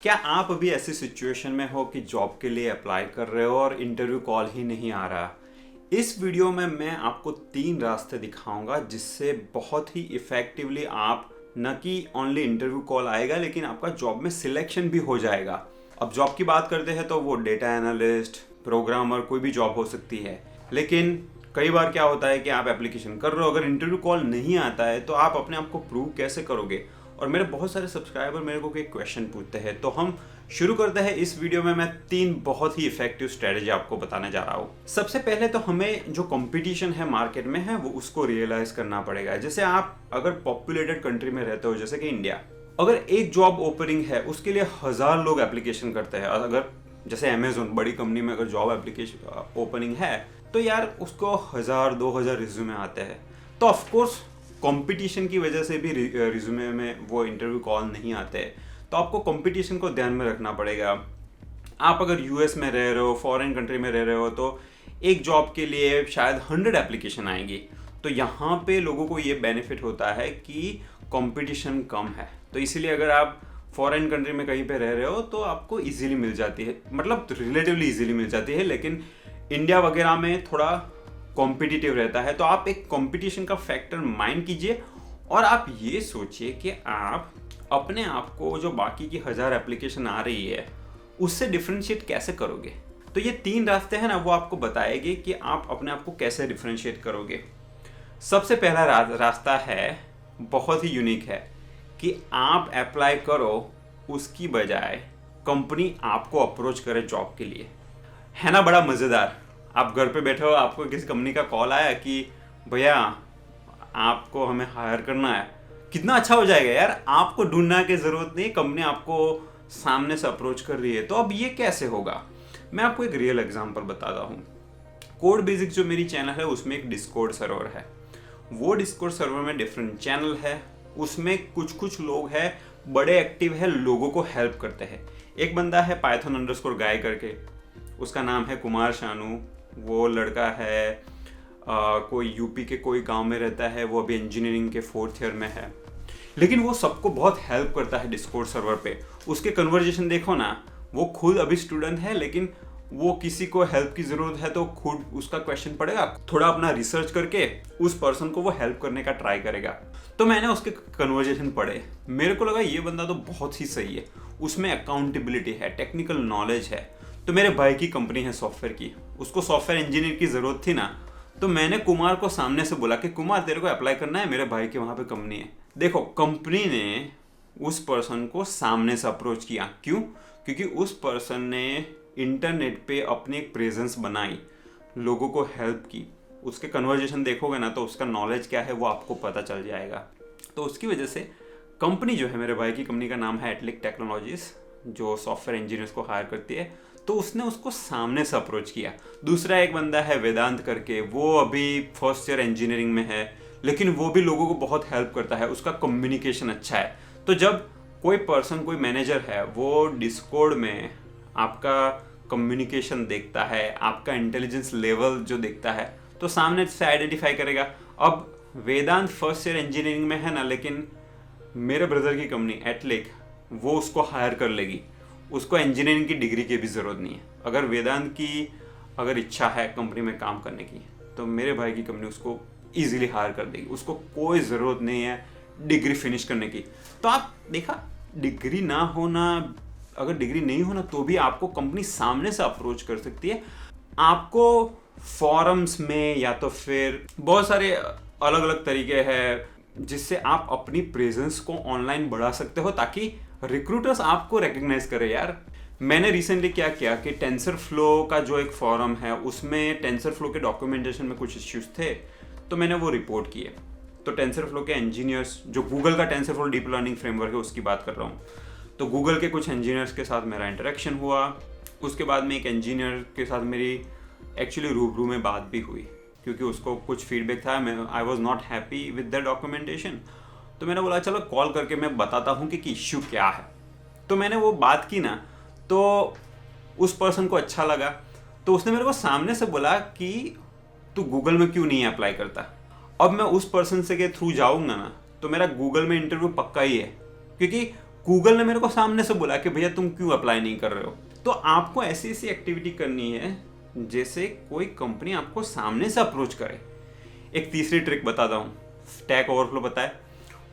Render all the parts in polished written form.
क्या आप अभी ऐसी सिचुएशन में हो कि जॉब के लिए अप्लाई कर रहे हो और इंटरव्यू कॉल ही नहीं आ रहा? इस वीडियो में मैं आपको 3 रास्ते दिखाऊंगा जिससे बहुत ही इफेक्टिवली आप न कि ओनली इंटरव्यू कॉल आएगा लेकिन आपका जॉब में सिलेक्शन भी हो जाएगा। अब जॉब की बात करते हैं तो वो डेटा एनालिस्ट, प्रोग्रामर, कोई भी जॉब हो सकती है। लेकिन कई बार क्या होता है कि आप एप्लीकेशन कर रहे हो, अगर इंटरव्यू कॉल नहीं आता है तो आप अपने आप को प्रूव कैसे करोगे? और मेरे बहुत सारे सब्सक्राइबर मेरे को एक क्वेश्चन पूछते हैं, तो हम शुरू करते हैं। इस वीडियो में मैं 3 बहुत ही इफेक्टिव स्ट्रेटेजी आपको बताने जा रहा हूँ। सबसे पहले तो हमें जो कंपटीशन है मार्केट में है वो उसको रियलाइज करना पड़ेगा। जैसे आप अगर पॉपुलेटेड कंट्री में रहते हो जैसे कि इंडिया, अगर एक जॉब ओपनिंग है उसके लिए 1000 लोग एप्लीकेशन करते हैं। अगर जैसे अमेजोन बड़ी कंपनी में अगर जॉब एप्लीकेशन ओपनिंग है तो यार उसको 1000-2000 रिज्यूमे आते हैं। तो ऑफकोर्स कंपटीशन की वजह से भी रिज्यूमे में वो इंटरव्यू कॉल नहीं आते। तो आपको कंपटीशन को ध्यान में रखना पड़ेगा। आप अगर यूएस में रह रहे हो, फॉरेन कंट्री में रह रहे हो, तो एक जॉब के लिए शायद 100 एप्लीकेशन आएंगी। तो यहाँ पे लोगों को ये बेनिफिट होता है कि कंपटीशन कम है। तो इसीलिए अगर आप फॉरेन कंट्री में कहीं पे रह रहे हो तो आपको इजीली मिल जाती है, मतलब रिलेटिवली इजीली मिल जाती है। लेकिन इंडिया वगैरह में थोड़ा कॉम्पिटिटिव रहता है। तो आप एक कंपटीशन का फैक्टर माइंड कीजिए और आप ये सोचिए कि आप अपने आप को जो बाकी की 1000 एप्लीकेशन आ रही है उससे डिफरेंशिएट कैसे करोगे। तो ये 3 रास्ते हैं ना, वो आपको बताएंगे कि आप अपने आप को कैसे डिफरेंशिएट करोगे। सबसे पहला रास्ता है, बहुत ही यूनिक है, कि आप अप्लाई करो उसकी बजाय कंपनी आपको अप्रोच करे जॉब के लिए। है ना बड़ा मज़ेदार? आप घर पे बैठे हो, आपको किसी कंपनी का कॉल आया कि भैया आपको हमें हायर करना है। कितना अच्छा हो जाएगा यार, आपको ढूंढना की ज़रूरत नहीं, कंपनी आपको सामने से अप्रोच कर रही है। तो अब ये कैसे होगा? मैं आपको एक रियल एग्जांपल बताता हूँ। कोड बेसिक्स जो मेरी चैनल है उसमें एक डिस्कॉर्ड सर्वर है। वो डिस्कॉर्ड सर्वर में डिफरेंट चैनल है, उसमें कुछ लोग हैं बड़े एक्टिव है, लोगों को हेल्प करते हैं। एक बंदा है python_guy करके, उसका नाम है कुमार शानू। वो लड़का है कोई यूपी के कोई गांव में रहता है, वो अभी इंजीनियरिंग के 4th ईयर में है। लेकिन वो सबको बहुत हेल्प करता है डिस्कॉर्ड सर्वर पे। उसके कन्वर्जेशन देखो ना, वो खुद अभी स्टूडेंट है लेकिन वो किसी को हेल्प की ज़रूरत है तो खुद उसका क्वेश्चन पढ़ेगा, थोड़ा अपना रिसर्च करके उस पर्सन को वो हेल्प करने का ट्राई करेगा। तो मैंने उसके कन्वर्जेशन पढ़े, मेरे को लगा ये बंदा तो बहुत ही सही है, उसमें अकाउंटेबिलिटी है, टेक्निकल नॉलेज है। तो मेरे भाई की कंपनी है सॉफ्टवेयर की, उसको सॉफ्टवेयर इंजीनियर की ज़रूरत थी ना, तो मैंने कुमार को सामने से बोला कि कुमार तेरे को अप्लाई करना है, मेरे भाई के वहाँ पे कंपनी है। देखो, कंपनी ने उस पर्सन को सामने से अप्रोच किया। क्यों? क्योंकि उस पर्सन ने इंटरनेट पे अपनी एक प्रेजेंस बनाई, लोगों को हेल्प की। उसके कन्वर्जेशन देखोगे ना तो उसका नॉलेज क्या है वो आपको पता चल जाएगा। तो उसकी वजह से कंपनी जो है, मेरे भाई की कंपनी का नाम है एटलिक टेक्नोलॉजीज, जो सॉफ्टवेयर इंजीनियर्स को हायर करती है, तो उसने उसको सामने से अप्रोच किया। दूसरा एक बंदा है वेदांत करके, वो अभी 1st ईयर इंजीनियरिंग में है, लेकिन वो भी लोगों को बहुत हेल्प करता है, उसका कम्युनिकेशन अच्छा है। तो जब कोई पर्सन, कोई मैनेजर है, वो डिस्कॉर्ड में आपका कम्युनिकेशन देखता है, आपका इंटेलिजेंस लेवल जो देखता है, तो सामने से आइडेंटिफाई करेगा। अब वेदांत 1st ईयर इंजीनियरिंग में है ना, लेकिन मेरे ब्रदर की कंपनी एटलिक वो उसको हायर कर लेगी। उसको इंजीनियरिंग की डिग्री की भी ज़रूरत नहीं है। अगर वेदांत की अगर इच्छा है कंपनी में काम करने की तो मेरे भाई की कंपनी उसको ईजिली हायर कर देगी। उसको कोई ज़रूरत नहीं है डिग्री फिनिश करने की। तो आप देखा, डिग्री ना होना, अगर डिग्री नहीं होना तो भी आपको कंपनी सामने से अप्रोच कर सकती है। आपको फॉरम्स में या तो फिर बहुत सारे अलग अलग तरीके हैं जिससे आप अपनी प्रेजेंस को ऑनलाइन बढ़ा सकते हो ताकि रिक्रूटर्स आपको रिकग्नाइज करें। यार मैंने रिसेंटली क्या किया कि टेंसरफ्लो का जो एक फॉरम है उसमें टेंसरफ्लो के डॉक्यूमेंटेशन में कुछ इश्यूज थे, तो मैंने वो रिपोर्ट किए। तो टेंसरफ्लो के इंजीनियर्स, जो गूगल का टेंसरफ्लो डीप लर्निंग फ्रेमवर्क है उसकी बात कर रहा हूँ, तो गूगल के कुछ इंजीनियर्स के साथ मेरा इंटरेक्शन हुआ। उसके बाद में एक इंजीनियर के साथ मेरी एक्चुअली रूबरू में बात भी हुई, क्योंकि उसको कुछ फीडबैक था, मैं I was not happy with the documentation. तो मैंने बोला चलो कॉल करके मैं बताता हूँ कि इश्यू क्या है। तो मैंने वो बात की ना, तो उस पर्सन को अच्छा लगा, तो उसने मेरे को सामने से बोला कि तू गूगल में क्यों नहीं अप्लाई करता। अब मैं उस पर्सन से के थ्रू जाऊँगा ना तो मेरा गूगल में इंटरव्यू पक्का ही है, क्योंकि गूगल ने मेरे को सामने से बोला कि भैया तुम क्यों अप्लाई नहीं कर रहे हो। तो आपको ऐसी ऐसी एक्टिविटी करनी है जैसे कोई कंपनी आपको सामने से अप्रोच करे। एक तीसरी ट्रिक बताता हूँ, स्टैक ओवरफ्लो पता है,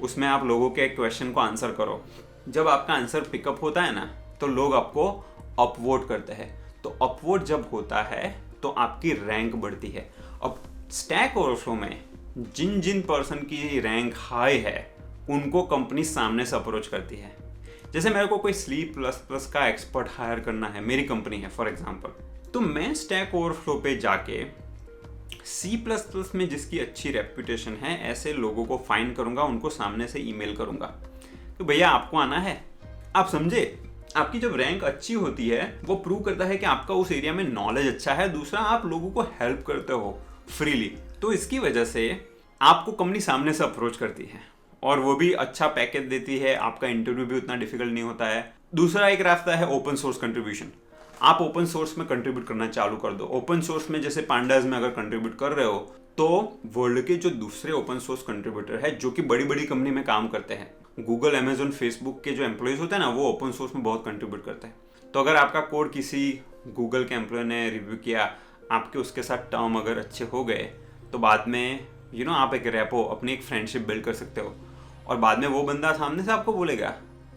उसमें आप लोगों के क्वेश्चन को आंसर करो। जब आपका आंसर पिकअप होता है ना तो लोग आपको अपवोट करते हैं। तो अपवोट जब होता है तो आपकी रैंक बढ़ती है। अब स्टैक ओवरफ्लो में जिन जिन पर्सन की रैंक हाई है उनको कंपनी सामने से अप्रोच करती है। जैसे मेरे को कोई C++ का एक्सपर्ट हायर करना है, मेरी कंपनी है फॉर एग्जांपल, तो मैं स्टैक ओवरफ्लो पे जाके C++ में जिसकी अच्छी रेपुटेशन है ऐसे लोगों को फाइंड करूंगा, उनको सामने से ईमेल करूंगा तो भैया आपको आना है। आप समझे, आपकी जब रैंक अच्छी होती है वो प्रूव करता है कि आपका उस एरिया में नॉलेज अच्छा है। दूसरा, आप लोगों को हेल्प करते हो फ्रीली, तो इसकी वजह से आपको कंपनी सामने से अप्रोच करती है और वो भी अच्छा पैकेज देती है, आपका इंटरव्यू भी उतना डिफिकल्ट नहीं होता है। दूसरा एक रास्ता है ओपन सोर्स कंट्रीब्यूशन। आप ओपन सोर्स में कंट्रीब्यूट करना चालू कर दो। ओपन सोर्स में जैसे पांडाज में अगर कंट्रीब्यूट कर रहे हो तो वर्ल्ड के जो दूसरे ओपन सोर्स कंट्रीब्यूटर है जो कि बड़ी बड़ी कंपनी में काम करते हैं, गूगल, अमेजोन, फेसबुक के जो एम्प्लॉयज होते हैं ना, वो ओपन सोर्स में बहुत कंट्रीब्यूट करते हैं। तो अगर आपका कोड किसी गूगल के एम्प्लॉय ने रिव्यू किया, आपके उसके साथ टर्म अगर अच्छे हो गए तो बाद में आप एक रैपो, अपनी एक फ्रेंडशिप बिल्ड कर सकते हो। और बाद में वो बंदा सामने से आपको बोलेगा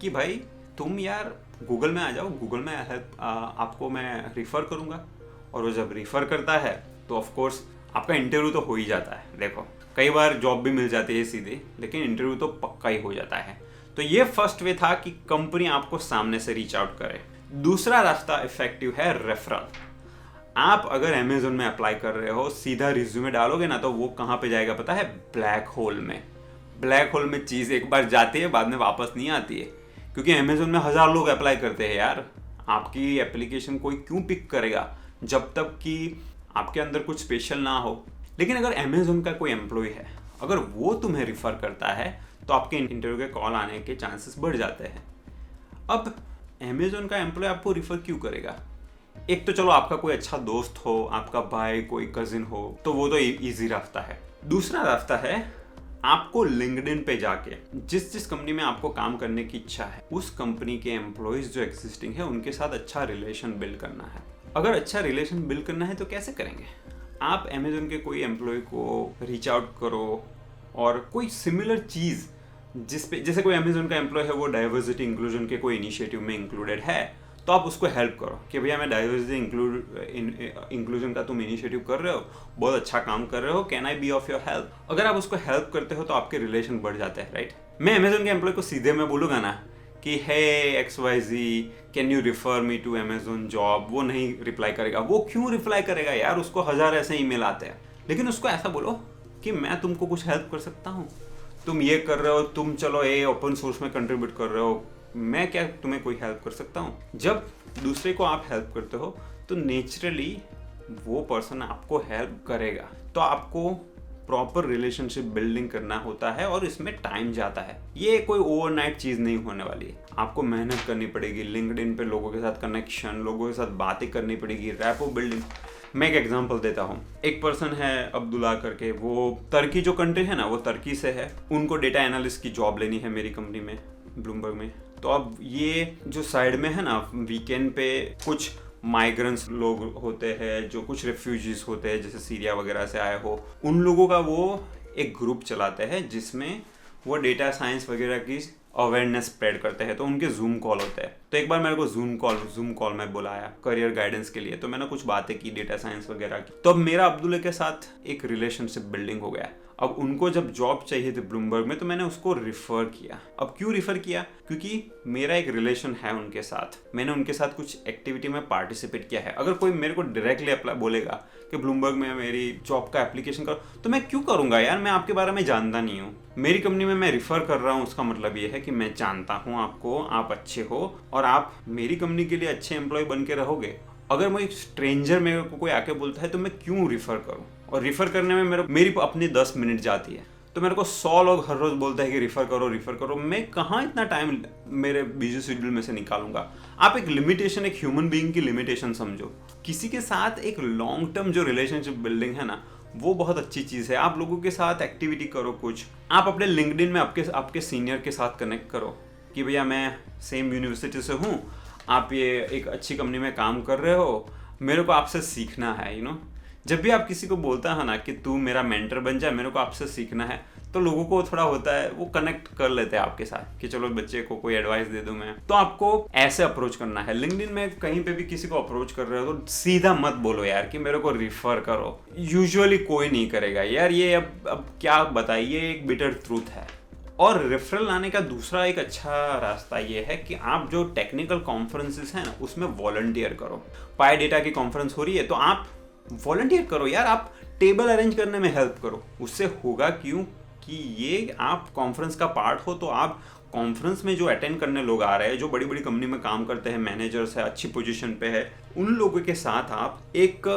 कि भाई तुम यार गूगल में आ जाओ, गूगल में हेल्प आपको मैं रिफ़र करूँगा। और वो जब रिफ़र करता है तो ऑफकोर्स आपका इंटरव्यू तो हो ही जाता है। देखो, कई बार जॉब भी मिल जाती है सीधे, लेकिन इंटरव्यू तो पक्का ही हो जाता है। तो ये फर्स्ट वे था कि कंपनी आपको सामने से रीच आउट करे। दूसरा रास्ता इफेक्टिव है रेफरल। आप अगर अमेजोन में अप्लाई कर रहे हो, सीधा रिज्यूमे डालोगे ना तो वो कहाँ पे जाएगा पता है? ब्लैक होल में। ब्लैक होल में चीज़ एक बार जाती है, बाद में वापस नहीं आती है, क्योंकि अमेजोन में 1000 लोग अप्लाई करते हैं यार। आपकी एप्लीकेशन कोई क्यों पिक करेगा जब तक कि आपके अंदर कुछ स्पेशल ना हो। लेकिन अगर अमेजोन का कोई एम्प्लॉय है, अगर वो तुम्हें रिफ़र करता है तो आपके इंटरव्यू के कॉल आने के चांसेस बढ़ जाते हैं। अब अमेजोन का एम्प्लॉय आपको रिफ़र क्यों करेगा? एक तो चलो आपका कोई अच्छा दोस्त हो, आपका भाई, कोई कजिन हो, तो वो तो इजी रास्ता है। दूसरा रास्ता है आपको लिंक्डइन पे जाके जिस जिस कंपनी में आपको काम करने की इच्छा है उस कंपनी के एम्प्लॉयज जो एग्जिस्टिंग है उनके साथ अच्छा रिलेशन बिल्ड करना है। अगर अच्छा रिलेशन बिल्ड करना है तो कैसे करेंगे? आप अमेजोन के कोई एम्प्लॉय को रीच आउट करो और कोई सिमिलर चीज़ जैसे कोई अमेजोन का एम्प्लॉय है वो डाइवर्सिटी इंक्लूजन के कोई इनिशिएटिव में इंक्लूडेड है, तो आप उसको हेल्प करो कि भैया मैं डाइवर्सिटी इंक्लूजन का तुम इनिशिएटिव कर रहे हो, बहुत अच्छा काम कर रहे हो, can I be of your help? अगर आप उसको हेल्प करते हो तो आपके रिलेशन बढ़ जाते हैं, राइट? मैं अमेजोन के एम्प्लॉय को सीधे मैं बोलूँगा ना कि hey XYZ can you refer me to Amazon job, वो नहीं रिप्लाई करेगा। वो क्यों रिप्लाई करेगा यार? उसको 1000 ऐसे ईमेल आते हैं। लेकिन उसको ऐसा बोलो कि मैं तुमको कुछ हेल्प कर सकता हूँ, तुम ये कर रहे हो, तुम चलो ये ओपन सोर्स में कंट्रीब्यूट कर रहे हो, मैं क्या तुम्हें कोई हेल्प कर सकता हूँ? जब दूसरे को आप हेल्प करते हो तो नेचुरली वो पर्सन आपको हेल्प करेगा। तो आपको प्रॉपर रिलेशनशिप बिल्डिंग करना होता है और इसमें टाइम जाता है। ये कोई ओवरनाइट चीज़ नहीं होने वाली है। आपको मेहनत करनी पड़ेगी, लिंक्डइन पे लोगों के साथ कनेक्शन, लोगों के साथ बातें करनी पड़ेगी, रैपो बिल्डिंग। मैं एक एग्जांपल देता हूँ। एक पर्सन है अब्दुल्ला करके, वो तुर्की जो कंट्री है ना, वो तुर्की से है। उनको डेटा एनालिस्ट की जॉब लेनी है मेरी कंपनी में, ब्लूमबर्ग में। तो अब ये जो साइड में है ना, वीकेंड पे कुछ माइग्रेंट्स लोग होते हैं, जो कुछ रेफ्यूजीज होते हैं जैसे सीरिया वगैरह से आए हो, उन लोगों का वो एक ग्रुप चलाते हैं जिसमें वो डेटा साइंस वगैरह की अवेयरनेस स्प्रेड करते हैं। तो उनके जूम कॉल होते हैं। तो एक बार मेरे को जूम कॉल में बुलाया करियर गाइडेंस के लिए। तो मैंने कुछ बातें की डेटा साइंस वगैरह की। तो अब मेरा अब्दुल्ला के साथ एक रिलेशनशिप बिल्डिंग हो गया। अब उनको जब जॉब चाहिए थी ब्लूमबर्ग में, तो मैंने उसको रिफ़र किया। अब क्यों रिफ़र किया? क्योंकि मेरा एक रिलेशन है उनके साथ, मैंने उनके साथ कुछ एक्टिविटी में पार्टिसिपेट किया है। अगर कोई मेरे को डायरेक्टली अप्लाई बोलेगा कि ब्लूमबर्ग में मेरी जॉब का एप्लीकेशन करो, तो मैं क्यों करूँगा यार? मैं आपके बारे में जानता नहीं हूँ। मेरी कंपनी में मैं रिफ़र कर रहा हूँ, उसका मतलब ये है कि मैं जानता हूँ आपको, आप अच्छे हो और आप मेरी कंपनी के लिए अच्छे एम्प्लॉय बन के रहोगे। अगर मैं एक स्ट्रेंजर मेरे को कोई आके बोलता है तो मैं क्यों रिफ़र करूँ? और रिफ़र करने में मेरी अपनी 10 मिनट जाती है। तो मेरे को 100 लोग हर रोज़ बोलते हैं कि रिफ़र करो। मैं कहाँ इतना टाइम मेरे बिजी शेड्यूल में से निकालूंगा? आप एक लिमिटेशन, एक ह्यूमन बीइंग की लिमिटेशन समझो। किसी के साथ एक लॉन्ग टर्म जो रिलेशनशिप बिल्डिंग है ना, वो बहुत अच्छी चीज़ है। आप लोगों के साथ एक्टिविटी करो कुछ। आप अपने लिंक्डइन में आपके सीनियर के साथ कनेक्ट करो। कि भैया मैं सेम यूनिवर्सिटी से हूँ, आप ये एक अच्छी कंपनी में काम कर रहे हो, मेरे को आपसे सीखना है। जब भी आप किसी को बोलता है ना कि तू मेरा मेंटर बन जा, मेरे को आपसे सीखना है, तो लोगों को थोड़ा होता है, वो कनेक्ट कर लेते हैं आपके साथ कि चलो बच्चे को कोई एडवाइस दे दूं मैं। तो आपको ऐसे अप्रोच करना है। लिंक्डइन में कहीं पे भी किसी को अप्रोच कर रहे हो तो सीधा मत बोलो यार कि मेरे को रिफर करो। यूजुअली कोई नहीं करेगा यार, ये अब क्या बताइए, एक बिटर ट्रूथ है। और रेफरल लाने का दूसरा एक अच्छा रास्ता ये है कि आप जो टेक्निकल कॉन्फ्रेंसेस हैं ना, उसमें वॉलंटियर करो। पाई डेटा की कॉन्फ्रेंस हो रही है तो आप वॉलंटियर करो यार, आप टेबल अरेंज करने में हेल्प करो। उससे होगा क्यों कि ये आप कॉन्फ्रेंस का पार्ट हो, तो आप कॉन्फ्रेंस में जो अटेंड करने लोग आ रहे हैं, जो बड़ी बड़ी कंपनी में काम करते हैं, मैनेजर्स है, अच्छी पोजीशन पे है, उन लोगों के साथ आप एक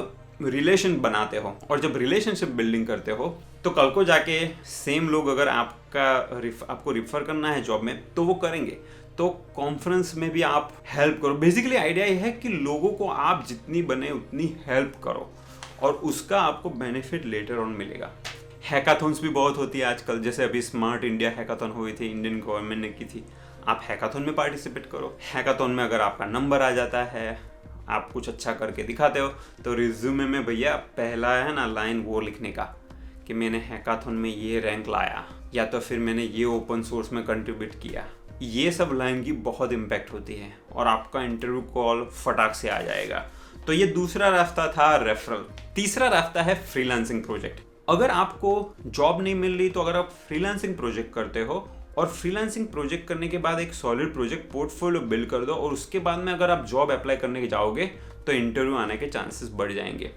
रिलेशन बनाते हो। और जब रिलेशनशिप बिल्डिंग करते हो तो कल को जाके सेम लोग अगर आपको रिफर करना है जॉब में तो वो करेंगे। तो कॉन्फ्रेंस में भी आप हेल्प करो। बेसिकली आइडिया ये है कि लोगों को आप जितनी बने उतनी हेल्प करो और उसका आपको बेनिफिट लेटर ऑन मिलेगा। हैकाथॉन्स भी बहुत होती है आजकल, जैसे अभी स्मार्ट इंडिया हैकाथॉन हुई थी, इंडियन गवर्नमेंट ने की थी। आप हैकाथॉन में पार्टिसिपेट करो। हैकाथॉन में अगर आपका नंबर आ जाता है, आप कुछ अच्छा करके दिखाते हो, तो रिज्यूमे में भैया पहला है ना लाइन वो लिखने का कि मैंने हैकाथॉन में ये रैंक लाया, या तो फिर मैंने ये ओपन सोर्स में कंट्रीब्यूट किया। ये सब लाइन की बहुत इम्पैक्ट होती है और आपका इंटरव्यू कॉल फटाक से आ जाएगा। तो ये दूसरा रास्ता था रेफरल। तीसरा रास्ता है फ्रीलांसिंग प्रोजेक्ट। अगर आपको जॉब नहीं मिल रही तो अगर आप फ्रीलांसिंग प्रोजेक्ट करते हो और फ्रीलांसिंग प्रोजेक्ट करने के बाद एक सॉलिड प्रोजेक्ट पोर्टफोलियो बिल्ड कर दो और उसके बाद में अगर आप जॉब अप्लाई करने के जाओगे तो इंटरव्यू आने के चांसेस बढ़ जाएंगे।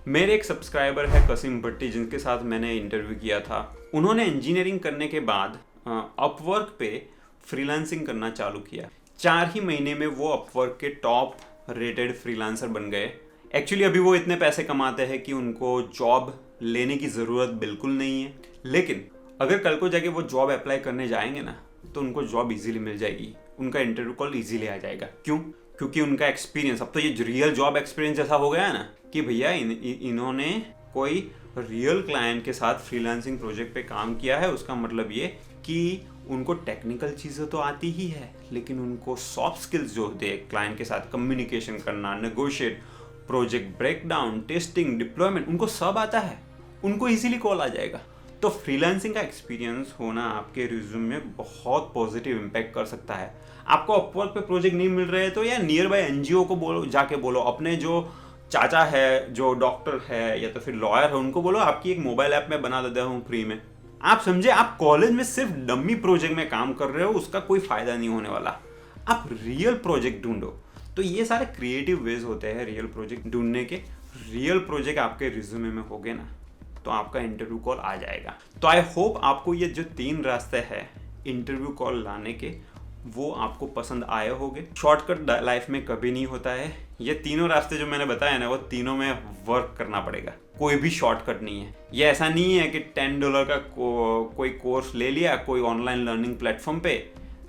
मेरे एक सब्सक्राइबर है कसीम भट्टी, जिनके साथ मैंने इंटरव्यू किया था। उन्होंने इंजीनियरिंग करने के बाद अपवर्क पे फ्रीलांसिंग करना चालू किया। 4 ही महीने में वो अपवर्क के टॉप रेटेड फ्रीलांसर बन गए। एक्चुअली अभी वो इतने पैसे कमाते हैं कि उनको जॉब लेने की ज़रूरत बिल्कुल नहीं है। लेकिन अगर कल को जाके वो जॉब अप्लाई करने जाएंगे ना तो उनको जॉब इजीली मिल जाएगी, उनका इंटरव्यू कॉल इजीली आ जाएगा। क्यों? क्योंकि उनका एक्सपीरियंस, अब तो ये रियल जॉब एक्सपीरियंस जैसा हो गया है ना कि भैया इन्होंने कोई रियल क्लाइंट के साथ फ्रीलांसिंग प्रोजेक्ट पे काम किया है। उसका मतलब ये कि उनको टेक्निकल चीज़ें तो आती ही है, लेकिन उनको सॉफ्ट स्किल्स जो होते हैं, क्लाइंट के साथ कम्युनिकेशन करना, negotiate, project breakdown, testing, deployment, उनको सब आता है, उनको इजीली कॉल आ जाएगा। तो फ्रीलांसिंग का एक्सपीरियंस होना आपके रिज्यूमे में बहुत पॉजिटिव इम्पैक्ट कर सकता है। आपको अपवर्क पे प्रोजेक्ट नहीं मिल रहे तो या नियर बाय एनजीओ को बोलो, जाके बोलो, अपने जो चाचा है, जो डॉक्टर है या तो फिर लॉयर है, उनको बोलो आपकी एक मोबाइल ऐप में बना देता हूँ फ्री में। आप समझे, आप कॉलेज में सिर्फ डमी प्रोजेक्ट में काम कर रहे हो, उसका कोई फायदा नहीं होने वाला। आप रियल प्रोजेक्ट ढूंढो। तो ये सारे क्रिएटिव वेज होते हैं रियल प्रोजेक्ट ढूंढने के। रियल प्रोजेक्ट आपके रिज्यूमे में होगे ना तो आपका इंटरव्यू कॉल आ जाएगा। तो आई होप आपको ये जो 3 रास्ते हैं इंटरव्यू कॉल लाने के, वो आपको पसंद आए होंगे। शॉर्टकट लाइफ में कभी नहीं होता है। ये तीनों रास्ते जो मैंने बताए ना, वो तीनों में वर्क करना पड़ेगा। कोई भी शॉर्टकट नहीं है। ये ऐसा नहीं है कि $10 का कोई कोर्स ले लिया कोई ऑनलाइन लर्निंग प्लेटफॉर्म पे,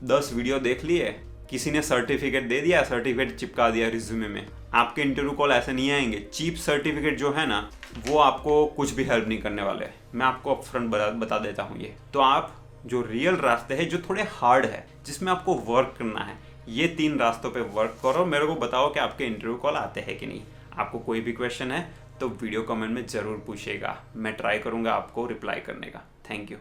10 वीडियो देख लिए, किसी ने सर्टिफिकेट दे दिया, सर्टिफिकेट चिपका दिया रिज्यूमे में। आपके इंटरव्यू कॉल ऐसे नहीं आएंगे। चीप सर्टिफिकेट जो है ना, वो आपको कुछ भी हेल्प नहीं करने वाले। मैं आपको अपफ्रंट बता देता हूँ ये। तो आप जो रियल रास्ते हैं, जो थोड़े हार्ड है, जिसमें आपको वर्क करना है, ये 3 रास्तों पे वर्क करो। मेरे को बताओ कि आपके इंटरव्यू कॉल आते हैं कि नहीं। आपको कोई भी क्वेश्चन है तो वीडियो कमेंट में ज़रूर पूछिएगा, मैं ट्राई करूँगा आपको रिप्लाई करने का। Thank you.